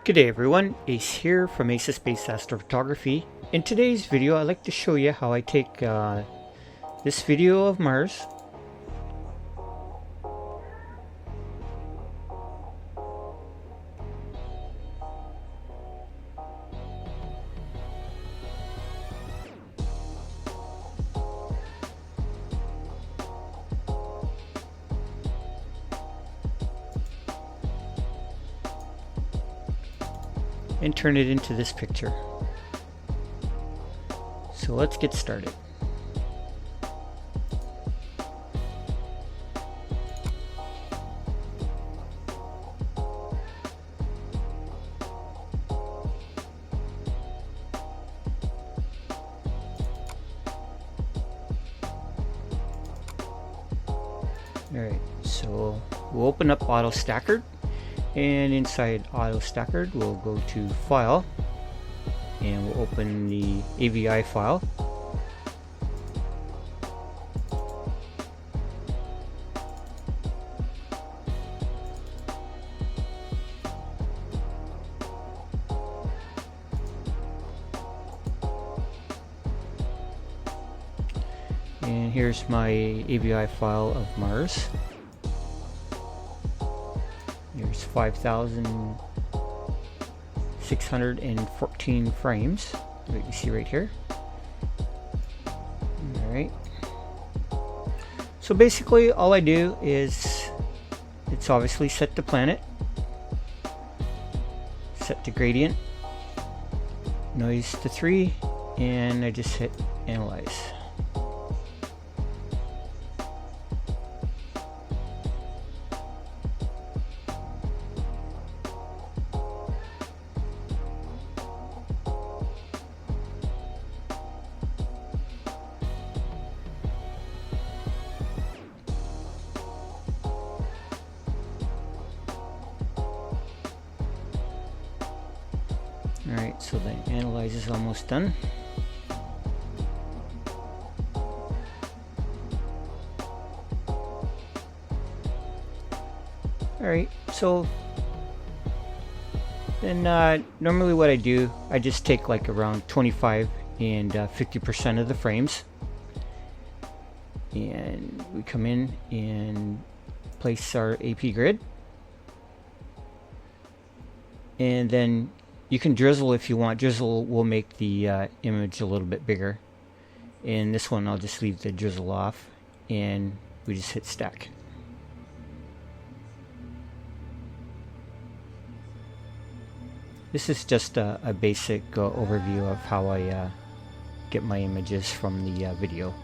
Good day everyone, Ace here from Ace's Space Astrophotography. In today's video I'd like to show you how I take this video of Mars and turn it into this picture. So let's get started. Alright, so we'll open up Auto Stacker. And inside Auto Stacker, we'll go to File, and we'll open the AVI file. And here's my AVI file of Mars. There's 5,614 frames that you see right here. Alright. So basically all I do is, it's obviously set to planet, set to gradient, noise to 3, and I just hit analyze. Alright, so the analyze is almost done. Alright, so then normally what I do, I just take like around 25 and 50% of the frames, and we come in and place our AP grid, and then you can drizzle if you want. Drizzle will make the image a little bit bigger. And this one I'll just leave the drizzle off, and we just hit stack. This is just a basic overview of how I get my images from the video.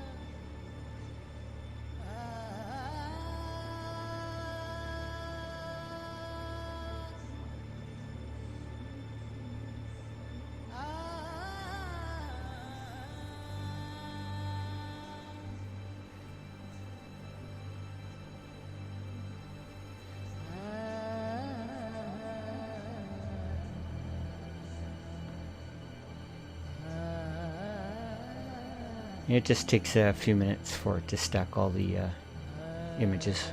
It just takes a few minutes for it to stack all the images.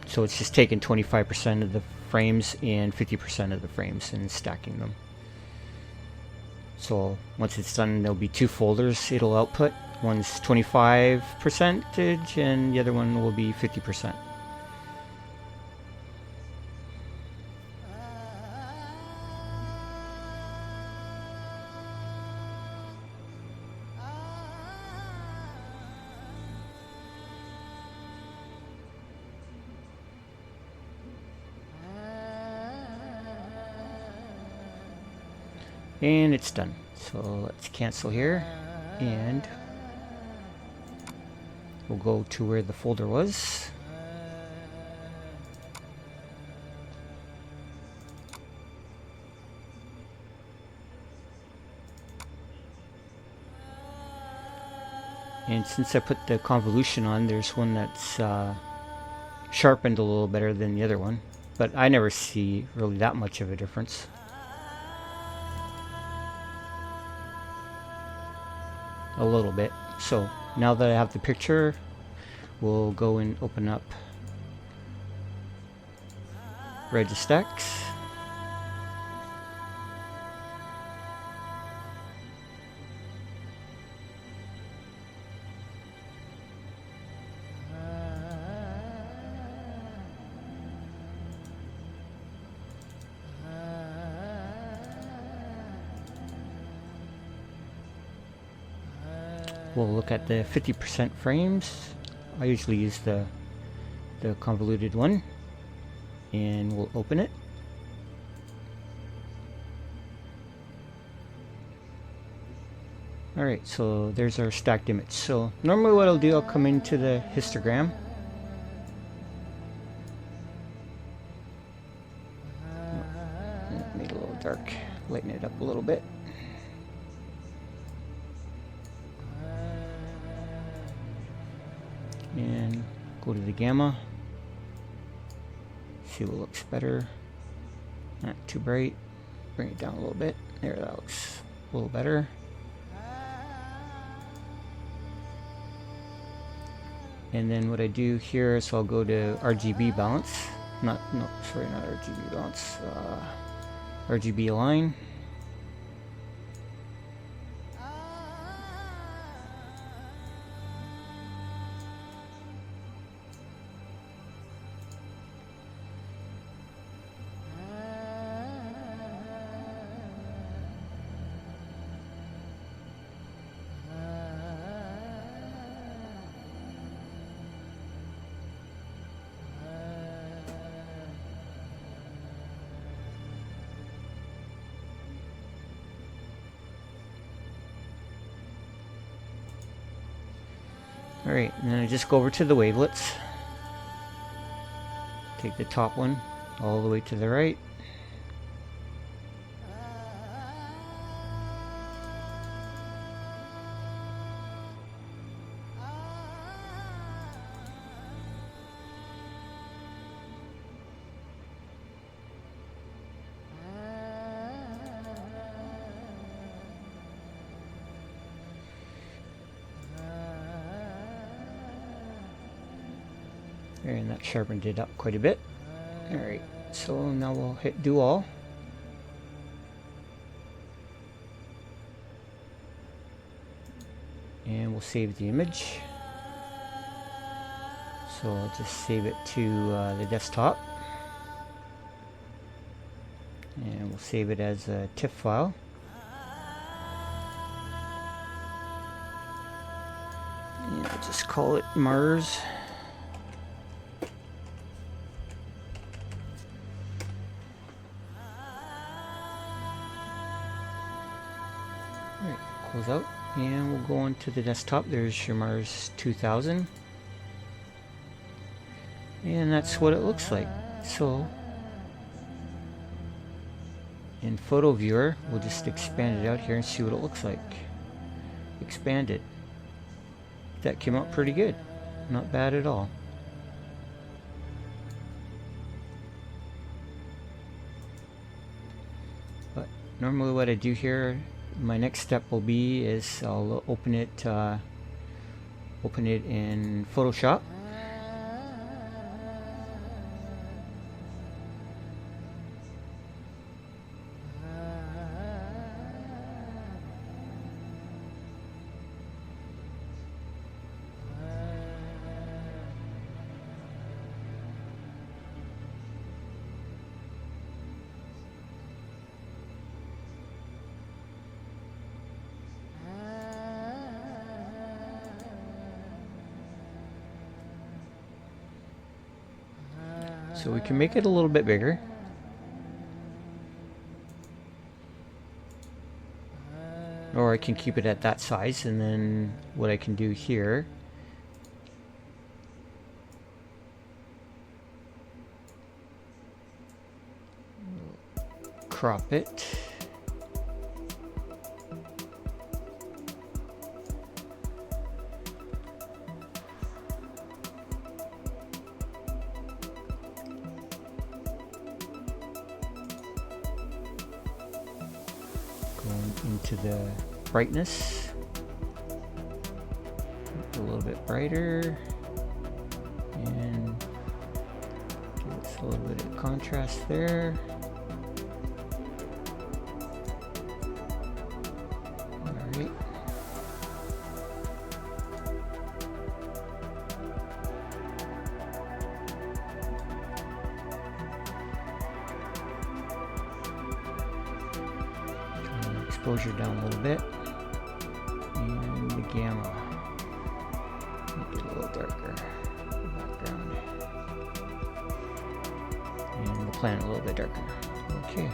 So it's just taking 25% of the frames and 50% of the frames and stacking them. So once it's done, there'll be two folders it'll output. One's 25% and the other one will be 50%. And it's done. So let's cancel here, and we'll go to where the folder was. And since I put the convolution on, there's one that's sharpened a little better than the other one, but I never see really that much of a difference. A little bit. So now that I have the picture, we'll go and open up Registix. we'll look at the 50% frames. I usually use the convoluted one, and we'll open it. Alright, so there's our stacked image. So normally what I'll do, I'll come into the histogram. Made it a little dark, lighten it up a little bit. And go to the gamma. See what looks better. Not too bright. Bring it down a little bit. There, that looks a little better. And then what I do here is I'll go to Rgb Balance. Not Rgb Balance. Rgb Align. Alright, and then I just go over to the wavelets. Take the top one all the way to the right. And that sharpened it up quite a bit. Alright, so now we'll hit do all. And we'll save the image. So I'll just save it to the desktop. And we'll save it as a TIFF file. And we'll just call it Mars. Close out, and we'll go on to the desktop. There's your Mars 2000, and that's what it looks like. So in Photo Viewer, we'll just expand it out here and see what it looks like. Expand it. That came out pretty good, not bad at all. But normally what I do here, my next step will be is I'll open it in Photoshop. So we can make it a little bit bigger. Or I can keep it at that size, and then what I can do here crop it. Into the brightness, a little bit brighter, and give us a little bit of contrast there. Alright. Exposure down a little bit, and the gamma. planet a little bit darker. Okay.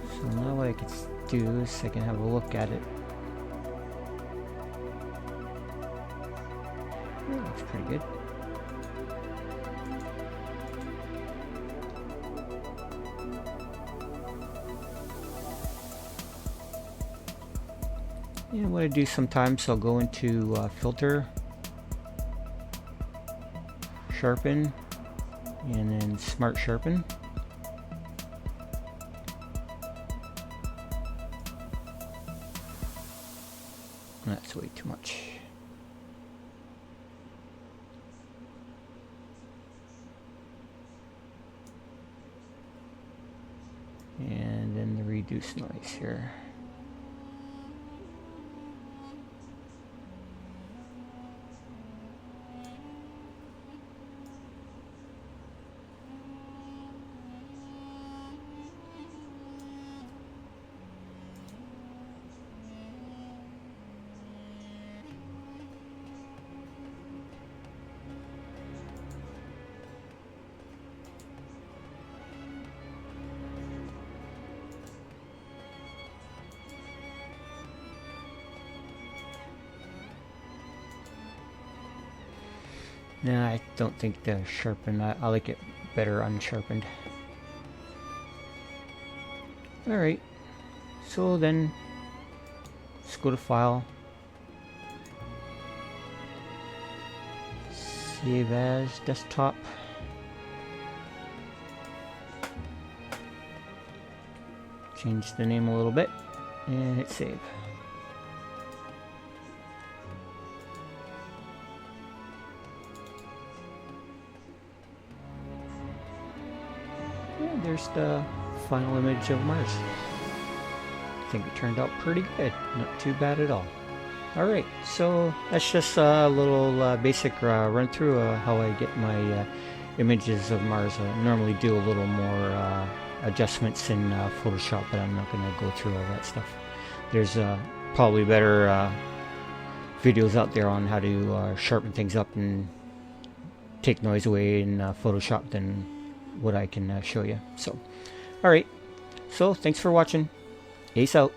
So now what I can do is I can have a look at it. That looks pretty good. And what I do sometimes, I'll go into filter, sharpen, and then smart sharpen. That's way too much. And then the reduce noise here. Nah, I don't think the sharpen. I like it better unsharpened. Alright, so then let's go to File, Save as Desktop. Change the name a little bit and hit Save. And there's the final image of Mars. I think it turned out pretty good. Not too bad at all. Alright, so that's just a little basic run through how I get my images of Mars. I normally do a little more adjustments in Photoshop, but I'm not going to go through all that stuff. There's probably better videos out there on how to sharpen things up and take noise away in Photoshop than what I can show you. So, alright, so thanks for watching. Ace out.